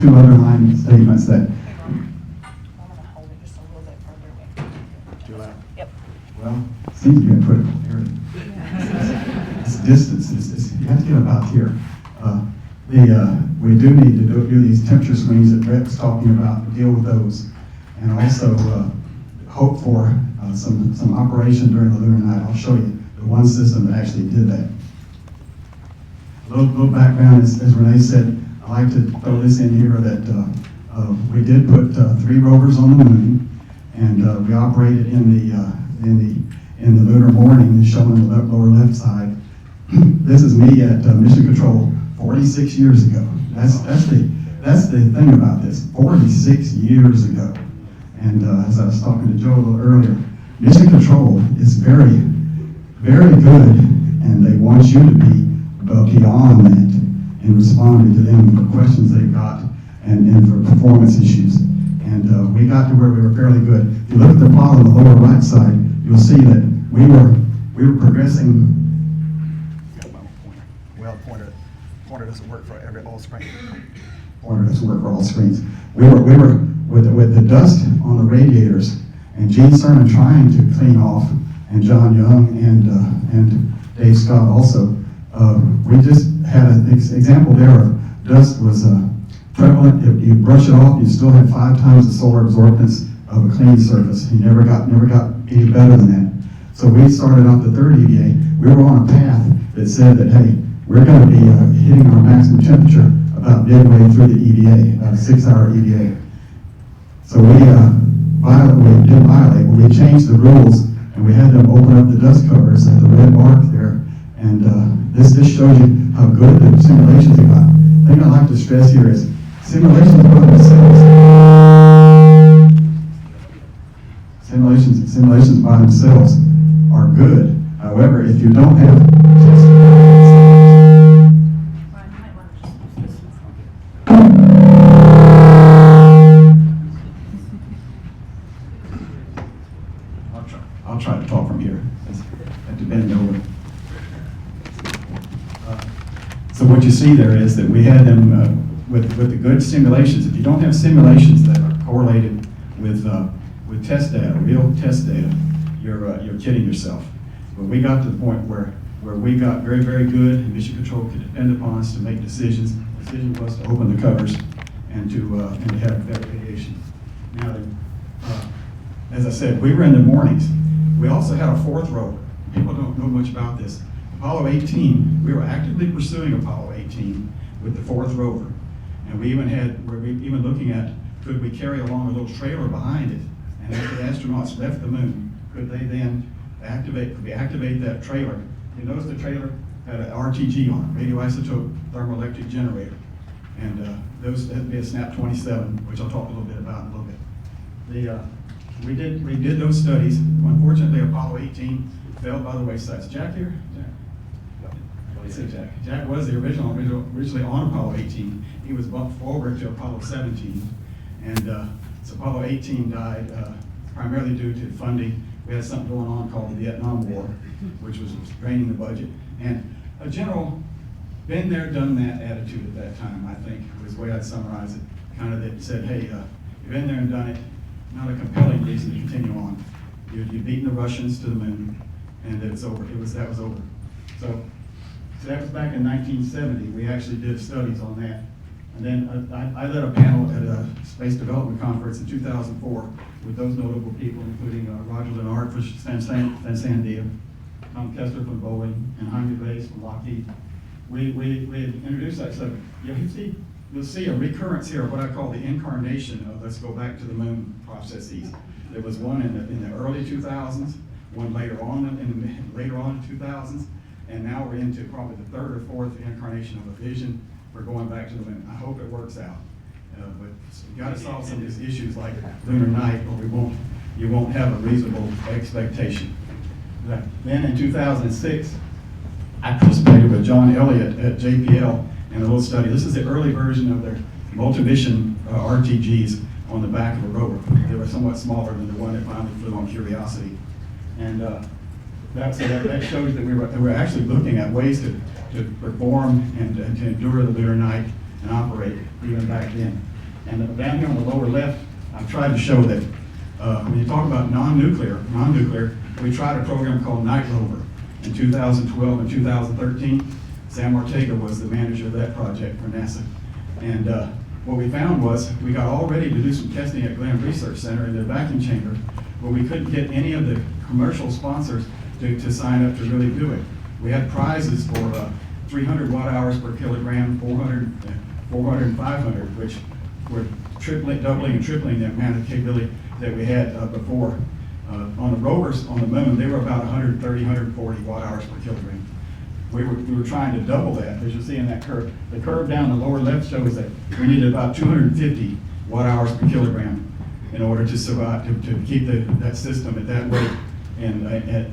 two other line statements that. I'm gonna hold it just a little bit further away. Too loud. Yep. Well, seems to be a critical area. It's distance. You have to get about here. We do need to do these temperature swings that Brett's talking about, deal with those, and also hope for some operation during the lunar night. I'll show you the one system that actually did that. A little background, as Renee said, I like to throw this in here that we did put 3 rovers on the moon, and we operated in the lunar morning, shown in the lower left side. This is me at Mission Control 46 years ago. That's the thing about this. 46 years ago, and as I was talking to Joe a little earlier, Mission Control is very, very good, and they want you to be beyond that and responding to them for questions they've got and for performance issues. And we got to where we were fairly good. If you look at the plot on the lower right side, you'll see that we were progressing. Well, pointer doesn't work for all screens. Pointer doesn't work for all screens. We were with the dust on the radiators, and Gene Sermon trying to clean off, and John Young and Dave Scott also. We just had an example there of dust was prevalent. If you brush it off, you still had 5 times the solar absorbance of a clean surface. You never got any better than that. So we started off the 3rd EVA. We were on a path that said that, hey, we're going to be hitting our maximum temperature about midway through the EVA, about a 6-hour EVA. So we didn't violate, but we changed the rules, and we had them open up the dust covers at the red mark there. And this shows you how good the simulations got. The thing I like to stress here is simulations by themselves. Simulations by themselves are good. However, if you don't have I'll try to talk from here. I have to bend over. So what you see there is that we had them with the good simulations. If you don't have simulations that are correlated with test data, real test data, you're kidding yourself. But we got to the point where we got very, very good, and Mission Control could depend upon us to make decisions. The decision was to open the covers and to have better radiation. Now, as I said, we were in the mornings. We also had a 4th rover. People don't know much about this. Apollo 18, we were actively pursuing Apollo 18 with the 4th rover. And we were even looking at, could we carry along a little trailer behind it? And after the astronauts left the moon, could they then activate that trailer? You notice the trailer had an RTG on it, radioisotope thermoelectric generator. And that'd be a SNAP 27, which I'll talk a little bit about in a little bit. We did those studies. Unfortunately, Apollo 18 fell by the wayside. Is Jack here? Jack. Jack was the originally on Apollo 18. He was bumped forward to Apollo 17. And so Apollo 18 died primarily due to funding. We had something going on called the Vietnam War, which was draining the budget. And a general, been there, done that attitude at that time, I think, was the way I'd summarize it. Kind of that said, hey, you've been there and done it, not a compelling reason to continue on. You've beaten the Russians to the moon, and it's over. That was over. So that was back in 1970. We actually did studies on that. And then I led a panel at a Space Development Conference in 2004 with those notable people, including Roger Lunar from Sandia, Tom Kessler from Boeing, and Jaime Baez from Lockheed. We had introduced that stuff. You'll see a recurrence here of what I call the incarnation of let's go back to the moon processes. There was one in the early 2000s, one later on in the 2000s, and now we're into probably the 3rd or 4th incarnation of a vision for going back to the moon. I hope it works out, but you got to solve some of these issues like lunar night, or you won't have a reasonable expectation. Then in 2006, I participated with John Elliott at JPL in a little study. This is the early version of their multi-mission RTGs on the back of a rover. They were somewhat smaller than the one that finally flew on Curiosity. And that shows that we were actually looking at ways to perform and to endure the lunar night and operate even back then. And down here on the lower left, I've tried to show that when you talk about non-nuclear, we tried a program called Night Rover in 2012 and 2013. Sam Ortega was the manager of that project for NASA. And what we found was we got all ready to do some testing at Glenn Research Center in their vacuum chamber, but we couldn't get any of the commercial sponsors to sign up to really do it. We had prizes for 300 watt hours per kilogram, 400 and 500, which were doubling and tripling the amount of capability that we had before. On the rovers on the moon, they were about 130, 140 watt hours per kilogram. We were trying to double that, as you see in that curve. The curve down the lower left shows that we needed about 250 watt hours per kilogram in order to survive, to keep that system at that rate and at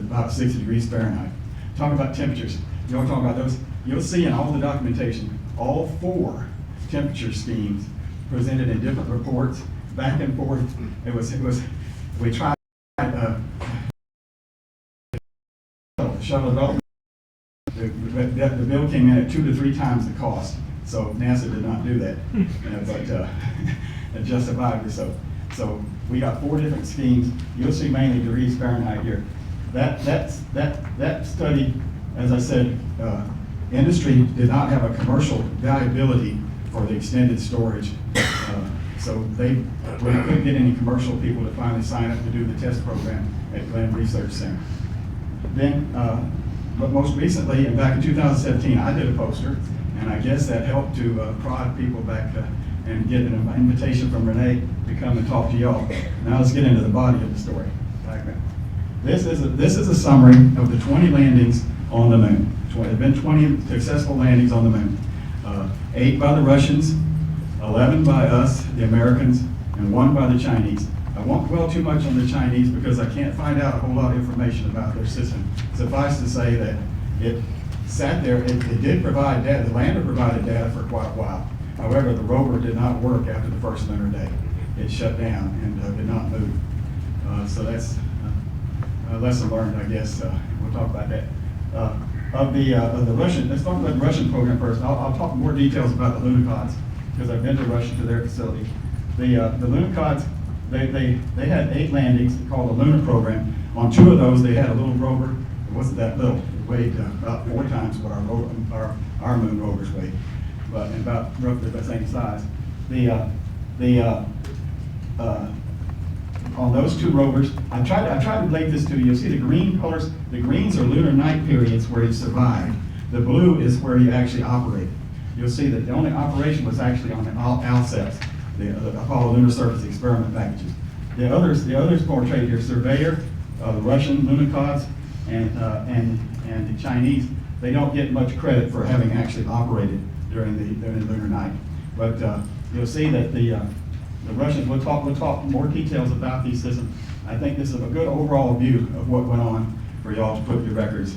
about 60 degrees Fahrenheit. Talk about temperatures. You want to talk about those? You'll see in all the documentation, all 4 temperature schemes presented in different reports, back and forth. We tried shuttle development. The bill came in at 2 to 3 times the cost, so NASA did not do that, but justifiably so. So we got 4 different schemes. You'll see mainly degrees Fahrenheit here. That study, as I said, industry did not have a commercial viability for the extended storage. So we couldn't get any commercial people to finally sign up to do the test program at Glenn Research Center. Then, but most recently, and back in 2017, I did a poster, and I guess that helped to prod people back and get an invitation from Renee to come and talk to y'all. Now let's get into the body of the story. This is a summary of the 20 landings on the moon. There have been 20 successful landings on the moon. 8 by the Russians, 11 by us, the Americans, and 1 by the Chinese. I won't dwell too much on the Chinese because I can't find out a whole lot of information about their system. Suffice to say that it sat there, it did provide data, the lander provided data for quite a while. However, the rover did not work after the first lunar day. It shut down and did not move. So that's a lesson learned, I guess. We'll talk about that. Of the Russian, let's talk about the Russian program first. I'll talk more details about the Lunokhods because I've been to Russia to their facility. The Lunokhods, they had 8 landings called the Lunar program. On 2 of those, they had a little rover. It wasn't that little. It weighed about 4 times what our moon rovers weighed, but about roughly the same size. On those 2 rovers, I tried to link this to you. You'll see the green colors. The greens are lunar night periods where he survived. The blue is where he actually operated. You'll see that the only operation was actually on the ALSEPs, the Apollo Lunar Surface Experiment packages. The others portrayed here, Surveyor, the Russian Lunokhod, and the Chinese. They don't get much credit for having actually operated during the lunar night. But you'll see that the Russians, we'll talk more details about these systems. I think this is a good overall view of what went on for y'all to put your records.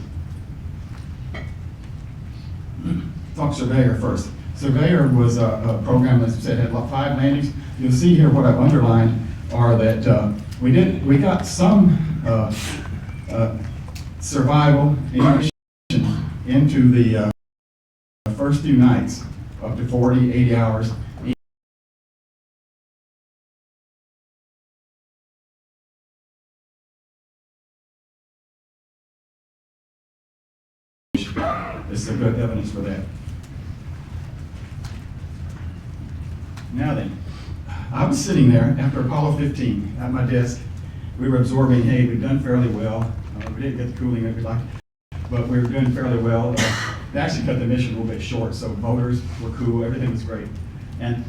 Talk Surveyor first. Surveyor was a program, as I said, had 5 landings. You'll see here what I've underlined are that we got some survival into the first few nights, up to 40, 80 hours. This is a good evidence for that. Now then, I was sitting there after Apollo 15 at my desk. We were absorbing, hey, we've done fairly well. We didn't get the cooling that we liked, but we were doing fairly well. They actually cut the mission a little bit short, so motors were cool, everything was great. And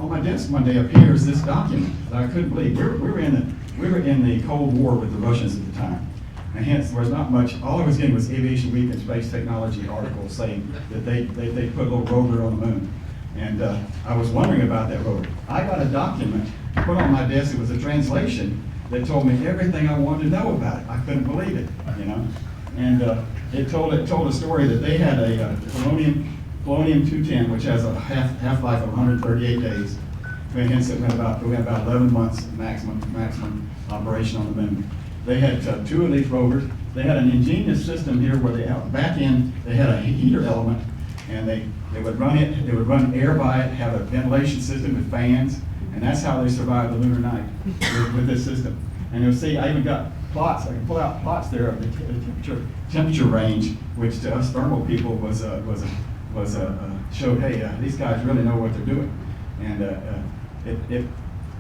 on my desk one day appears this document that I couldn't believe. We were in the Cold War with the Russians at the time. And hence, there was not much. All I was getting was Aviation Week and Space Technology articles saying that they put a little rover on the moon. And I was wondering about that rover. I got a document put on my desk. It was a translation that told me everything I wanted to know about it. I couldn't believe it, you know. And it told a story that they had a polonium-210, which has a half-life of 138 days. And hence, it went about 11 months maximum operation on the moon. They had 2 of these rovers. They had an ingenious system here where they back in, they had a heater element, and they They would run it, they would run air by it, have a ventilation system with fans, and that's how they survived the lunar night with this system. And you'll see, I even got plots, I can pull out plots there of the temperature range, which to us thermal people showed, hey, these guys really know what they're doing. And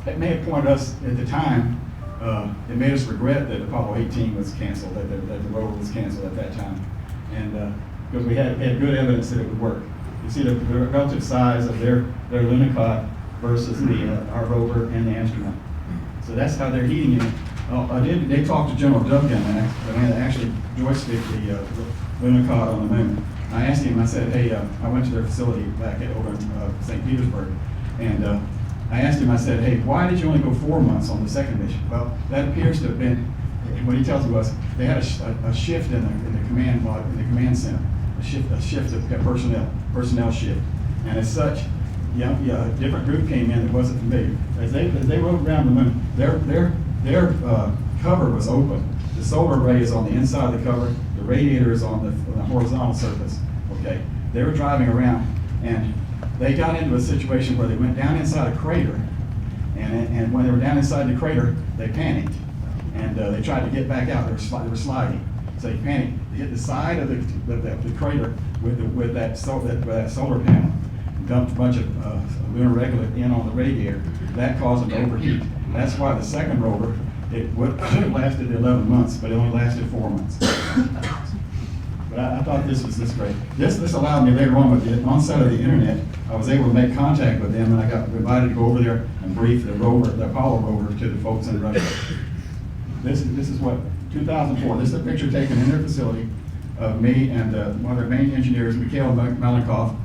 it may have pointed us at the time, it made us regret that Apollo 18 was canceled, that the rover was canceled at that time. And because we had good evidence that it would work. You see the relative size of their Lunokhod versus our rover and the instrument. So that's how they're heating it. They talked to General Duggan, the man that actually joystick the Lunokhod on the moon. I asked him, I said, hey, I went to their facility back over in St. Petersburg, and I asked him, I said, hey, why did you only go 4 months on the second mission? Well, that appears to have been, what he tells me was, they had a shift in the command center, a shift of personnel shift. And as such, a different group came in that wasn't familiar. As they rode around the moon, their cover was open. The solar array is on the inside of the cover. The radiator is on the horizontal surface. Okay, they were driving around, and they got into a situation where they went down inside a crater, and when they were down inside the crater, they panicked, and they tried to get back out. They were sliding, so they panicked. They hit the side of the crater with that solar panel, dumped a bunch of lunar regolith in on the radiator. That caused them to overheat. That's why the second rover, it should have lasted 11 months, but it only lasted 4 months. But I thought this was great. This allowed me later on with the onset of the internet, I was able to make contact with them, and I got invited to go over there and brief the Apollo rover to the folks in Russia. This is what, 2004, this is a picture taken in their facility of me and one of their main engineers, Mikhail Malikov,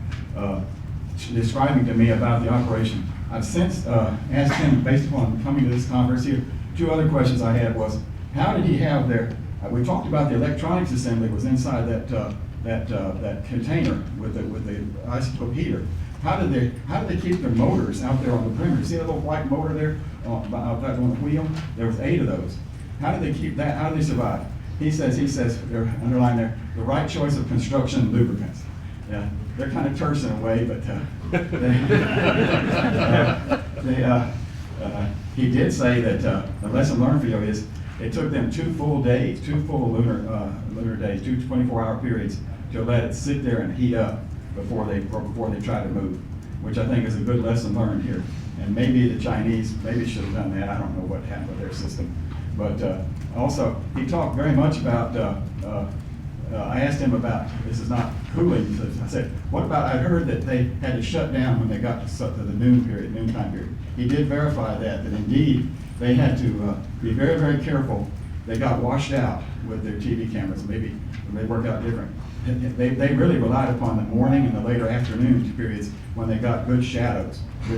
describing to me about the operation. I've since asked him, based upon coming to this conference here, 2 other questions I had was, how did he have their, we talked about the electronics assembly was inside that container with the isotope heater. How did they keep their motors out there on the perimeter? See that little white motor there on the wheel? There was 8 of those. How did they keep that? How did they survive? He says, they're underlined there, the right choice of construction lubricants. Yeah, they're kind of terse in a way, but he did say that the lesson learned for you is it took them 2 full days, 2 full lunar days, 2 24-hour periods to let it sit there and heat up before they try to move, which I think is a good lesson learned here. And maybe the Chinese should have done that. I don't know what happened with their system. But also, he talked very much about, I asked him about, this is not cooling, I said, what about, I heard that they had to shut down when they got to the noontime period. He did verify that indeed they had to be very, very careful. They got washed out with their TV cameras. Maybe they work out different. They really relied upon the morning and the later afternoon periods when they got good shadows so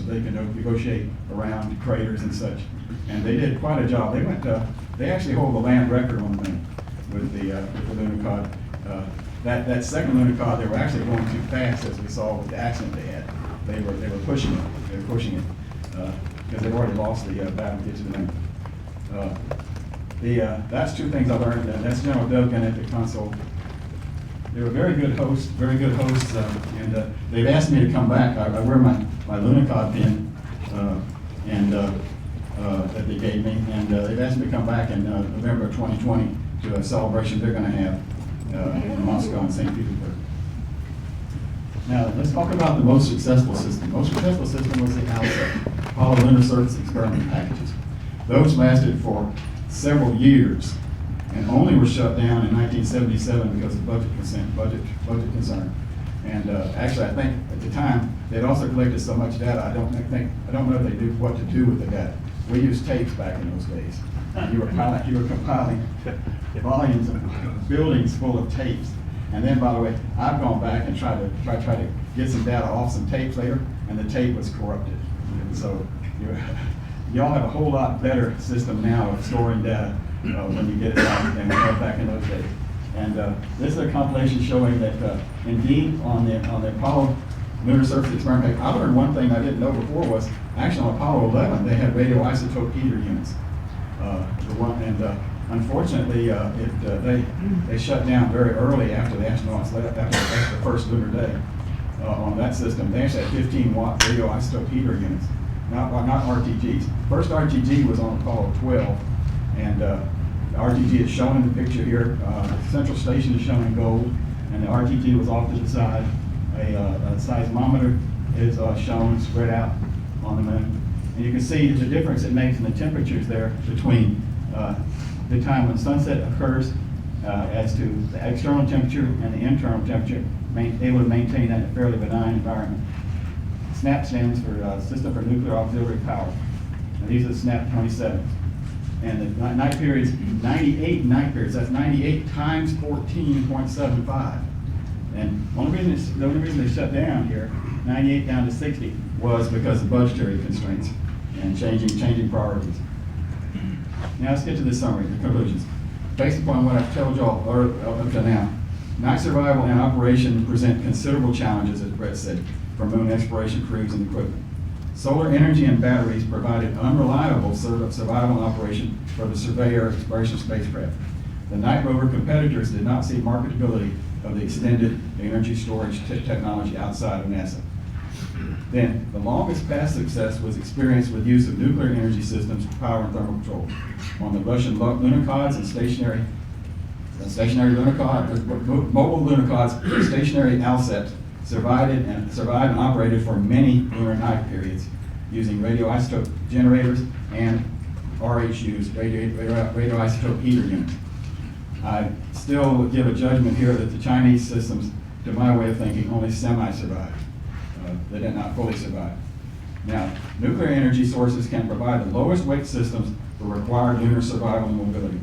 they can negotiate around craters and such. And they did quite a job. They actually hold the land record on the moon with the Lunokhod. That second Lunokhod, they were actually going too fast, as we saw with the accident they had. They were pushing it because they've already lost the battle to get to the moon. That's 2 things I learned. That's General Duggan at the console. They were very good hosts, and they've asked me to come back. I wear my Lunokhod pin that they gave me, and they've asked me to come back in November of 2020 to a celebration they're going to have in Moscow and St. Petersburg. Now, let's talk about the most successful system. The most successful system was the ALSEP, Apollo Lunar Surface Experiment Packages. Those lasted for several years and only were shut down in 1977 because of budget concern. And actually, I think at the time they'd also collected so much data. I don't know if they knew what to do with the data. We used tapes back in those days. You were compiling volumes of buildings full of tapes. And then, by the way, I've gone back and tried to get some data off some tapes later, and the tape was corrupted. And so y'all have a whole lot better system now of storing data when you get it out than we had back in those days. And this is a compilation showing that indeed on the Apollo Lunar Surface Experiment, I learned one thing I didn't know before was actually on Apollo 11 they had radioisotope heater units. Unfortunately, they shut down very early after the astronauts left, after the first lunar day. on that system. They actually had 15-watt radioisotope heater units, not RTGs. First RTG was on Apollo 12, and the RTG is shown in the picture here. The central station is shown in gold, and the RTG was off to the side. A seismometer is shown spread out on the moon. And you can see the difference it makes in the temperatures there between the time when sunset occurs as to the external temperature and the internal temperature, able to maintain that in a fairly benign environment. SNAP stands for System for Nuclear Auxiliary Power. And these are the SNAP 27. And the night periods, 98 night periods, that's 98 times 14.75. And the only reason they shut down here, 98 down to 60, was because of budgetary constraints and changing priorities. Now let's get to the summary, the conclusions. Based upon what I've told y'all up to now, night survival and operation present considerable challenges, as Brett said, for moon exploration crews and equipment. Solar energy and batteries provided unreliable survival and operation for the Surveyor exploration spacecraft. The night rover competitors did not see marketability of the extended energy storage technology outside of NASA. Then, the longest past success was experienced with use of nuclear energy systems for power and thermal control. On the Russian Lunokhods and stationary Lunokhod, mobile Lunokhods, stationary ALSEPs survived and operated for many lunar night periods using radioisotope generators and RHUs, radioisotope heater units. I still would give a judgment here that the Chinese systems, to my way of thinking, only semi-survived. They did not fully survive. Now, nuclear energy sources can provide the lowest weight systems for required lunar survival and mobility.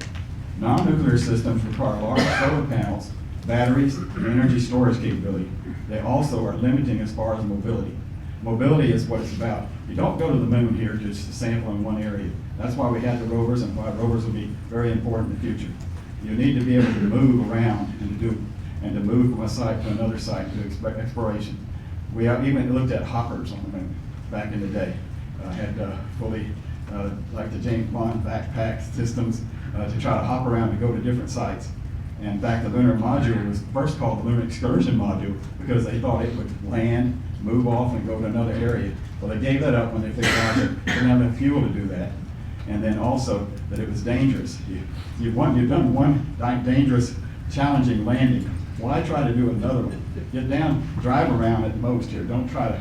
Non-nuclear systems require large solar panels, batteries, and energy storage capability. They also are limiting as far as mobility. Mobility is what it's about. You don't go to the moon here just to sample in one area. That's why we had the rovers, and why rovers will be very important in the future. You need to be able to move around and to move from a site to another site to exploration. We have even looked at hoppers on the moon back in the day. Had fully, like the James Bond backpack systems, to try to hop around and go to different sites. And in fact, the lunar module was first called the Lunar Excursion Module because they thought it would land, move off, and go to another area. Well, they gave that up when they figured out that they didn't have enough fuel to do that. And then also that it was dangerous. You've done one dangerous, challenging landing. Why try to do another one? Get down, drive around at most here. Don't try to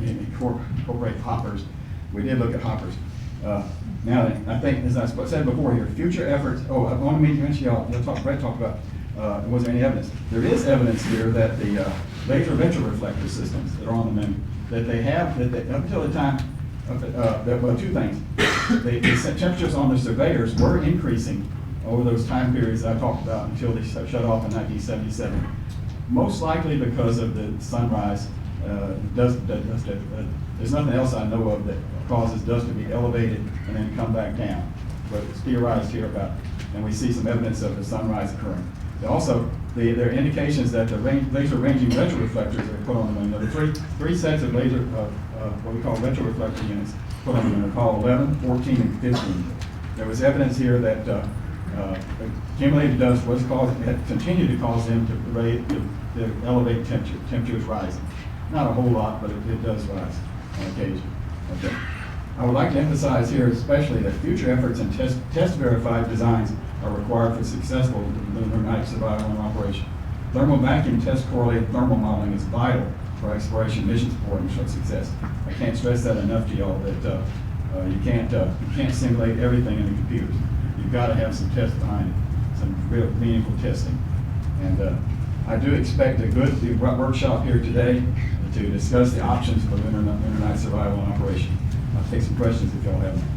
incorporate hoppers. We did look at hoppers. Now, I think, as I said before here, future efforts. Oh, I want to mention Brett talked about. Was there any evidence? There is evidence here that the laser retroreflector systems that are on the moon, that they have, up until the time, well, two things. The temperatures on the surveyors were increasing over those time periods that I talked about until they shut off in 1977. Most likely because of the sunrise. There's nothing else I know of that causes dust to be elevated and then come back down. But it's theorized here about, and we see some evidence of the sunrise occurring. Also, there are indications that the laser ranging retroreflectors are put on the moon. There are three sets of laser, what we call retroreflector units put on the moon. They're called 11, 14, and 15. There was evidence here that accumulated dust had continued to cause them to elevate temperature. Temperature is rising. Not a whole lot, but it does rise on occasion. Okay. I would like to emphasize here especially that future efforts and test verified designs are required for successful lunar night survival and operation. Thermal vacuum test correlated thermal modeling is vital for exploration mission support and success. I can't stress that enough to y'all that you can't simulate everything in the computers. You've got to have some tests behind it, some real meaningful testing. And I do expect a good workshop here today to discuss the options for lunar night survival and operation. I'll take some questions if y'all have them.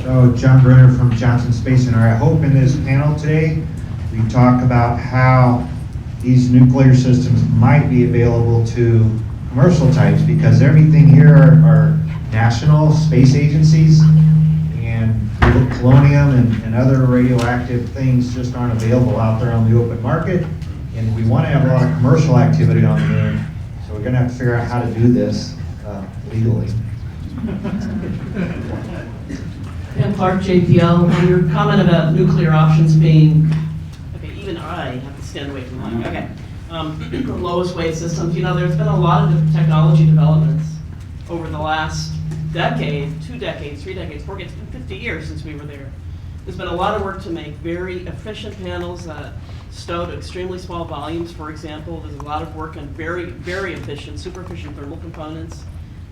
So, John Brenner from Johnson Space Center. I hope in this panel today we talk about how these nuclear systems might be available to commercial types, because everything here are national space agencies, and polonium and other radioactive things just aren't available out there on the open market. And we want to have a lot of commercial activity on the moon, so we're going to have to figure out how to do this legally. Pam Clark, JPL, on your comment about nuclear options being, okay, even I have to stand away from the mic, okay. The lowest weight systems, you know, there's been a lot of technology developments over the last decade, 2 decades, 3 decades, 4 decades, it's been 50 years since we were there. There's been a lot of work to make very efficient panels that stow to extremely small volumes, for example. There's a lot of work on very, very efficient, super efficient thermal components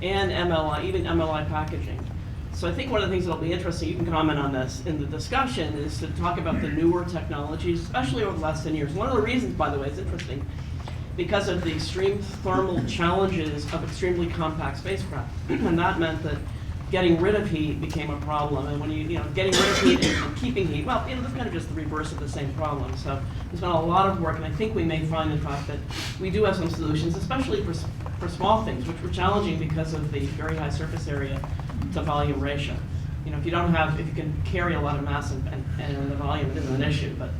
and MLI, even MLI packaging. So I think one of the things that'll be interesting, you can comment on this in the discussion, is to talk about the newer technologies, especially over the last 10 years. One of the reasons, by the way, is interesting, because of the extreme thermal challenges of extremely compact spacecraft. And that meant that getting rid of heat became a problem. And when you know, getting rid of heat and keeping heat, well, you know, that's kind of just the reverse of the same problem. So there's been a lot of work, and I think we may find, in fact, that we do have some solutions, especially for small things, which were challenging because of the very high surface area to volume ratio. You know, if you can carry a lot of mass and the volume, it isn't an issue. But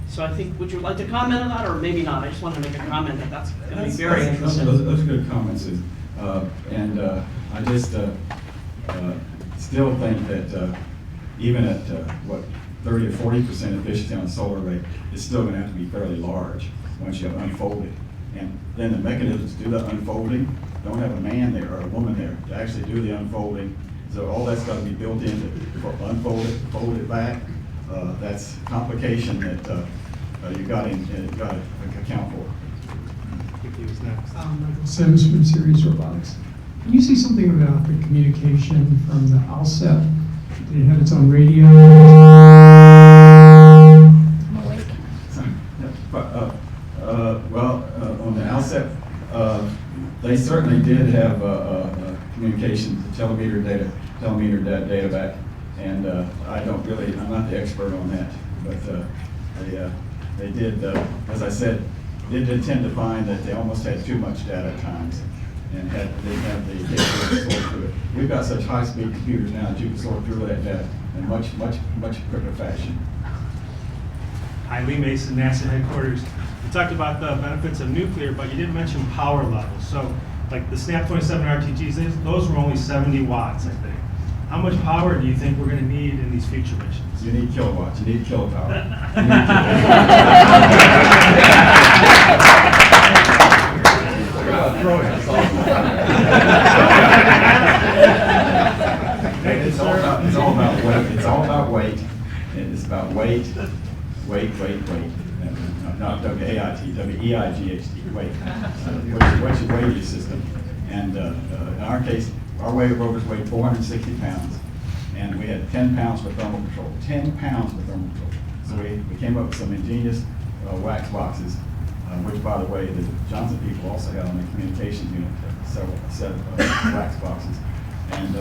so I think, would you like to comment on that, or maybe not? I just wanted to make a comment that that's going to be very interesting. Those are good comments, I just still think that even at what 30 or 40% efficiency on a solar array, it's still going to have to be fairly large once you have unfolded. And then the mechanisms to do that unfolding don't have a man there or a woman there to actually do the unfolding. So all that's got to be built in to unfold it, fold it back. That's complication that you got to account for. Michael Sims from Series Robotics. Can you say something about the communication from the ALSEP? Did it have its own radio? I'm awake. Well, on the ALSEP, they certainly did have communication, telemeter data back, and I'm not the expert on that, but they did, as I said, they did tend to find that they almost had too much data at times, and they have the capability to sort through it. We've got such high-speed computers now that you can sort through that data in much quicker fashion. Hi, Lee Mason, NASA headquarters. You talked about the benefits of nuclear, but you didn't mention power levels. So, like the SNAP 27 RTGs, those were only 70 watts, I think. How much power do you think we're going to need in these future missions? You need kilowatts. You need kilopower. It's all about weight. It's all about weight. It's about weight. Not W-A-I-T, W-E-I-G-H-T, weight. What's your weight of your system? And in our case, our weight rovers weighed 460 pounds, and we had 10 pounds for thermal control. 10 pounds for thermal control. So we came up with some ingenious wax boxes, which, by the way, the Johnson people also had on the communications unit several set of wax boxes. And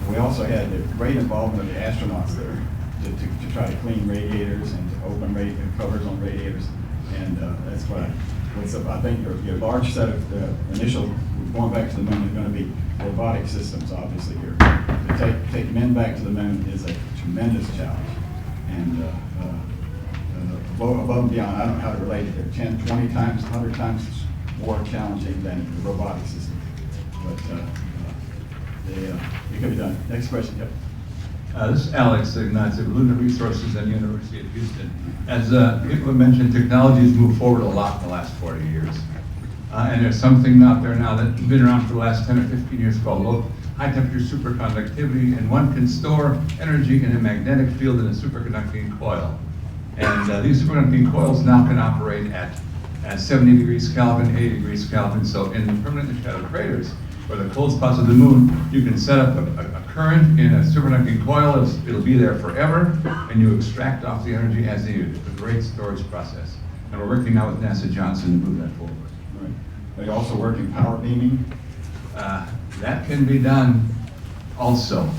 we also had the great involvement of the astronauts there to try to clean radiators and to open covers on radiators. And that's what's up. I think your large set of initial going back to the moon is going to be robotic systems, obviously, here. To take men back to the moon is a tremendous challenge. And above and beyond, I don't know how to relate it. They're 10, 20 times, 100 times more challenging than the robotic system. But it can be done. Next question, Kevin. This is Alex Ignatieff, Lunar Resources at the University of Houston. As people have mentioned, technology has moved forward a lot in the last 40 years. And there's something out there now that's been around for the last 10 or 15 years called low high-temperature superconductivity, and one can store energy in a magnetic field in a superconducting coil. And these superconducting coils now can operate at 70 degrees Kelvin, 80 degrees Kelvin. So in the permanently shadowed craters, or the cold spots of the moon, you can set up a current in a superconducting coil. It'll be there forever, and you extract off the energy as needed. It's a great storage process. And we're working now with NASA Johnson to move that forward. Right. Are you also working power beaming? That can be done also.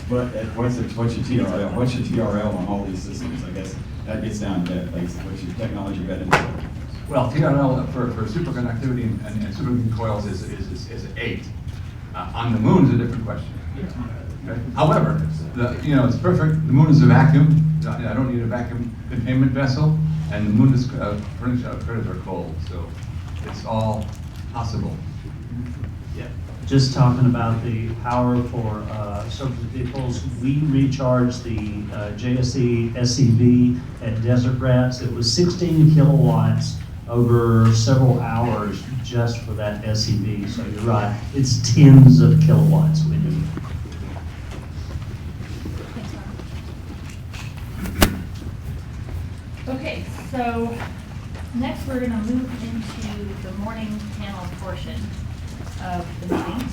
But what's your TRL? What's your TRL on all these systems? I guess that gets down to that basic. What's your technology readiness? Well, TRL for superconductivity and superconducting coils is 8. On the moon is a different question. Okay? However, it's perfect. The moon is a vacuum. I don't need a vacuum containment vessel, and the moon is permanently shadowed craters are cold, so it's all possible. Yeah. just talking about the power for surface vehicles. We recharged the JSE SEV at Desert Rats. It was 16 kilowatts over several hours just for that SEV. So you're right, it's tens of kilowatts we need. Thanks, Mark. Okay, so next we're gonna move into the morning panel portion of the meeting.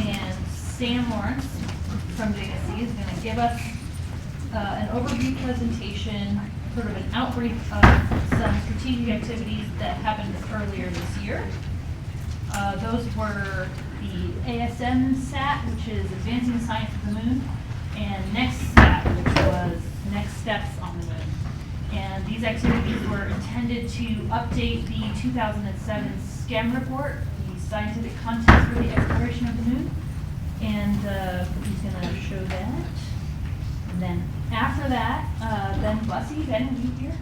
And Sam Lawrence from JSC is gonna give us an overview presentation, sort of an outbrief of some strategic activities that happened earlier this year. Those were the ASM SAT, which is Advancing Science of the Moon, and Next SAT, which was Next Steps on the Moon. And these activities were intended to update the 2007 SCEM report, the scientific context for the exploration of the moon. And he's going to show that. And then after that, Ben Bussey, Ben, are you here?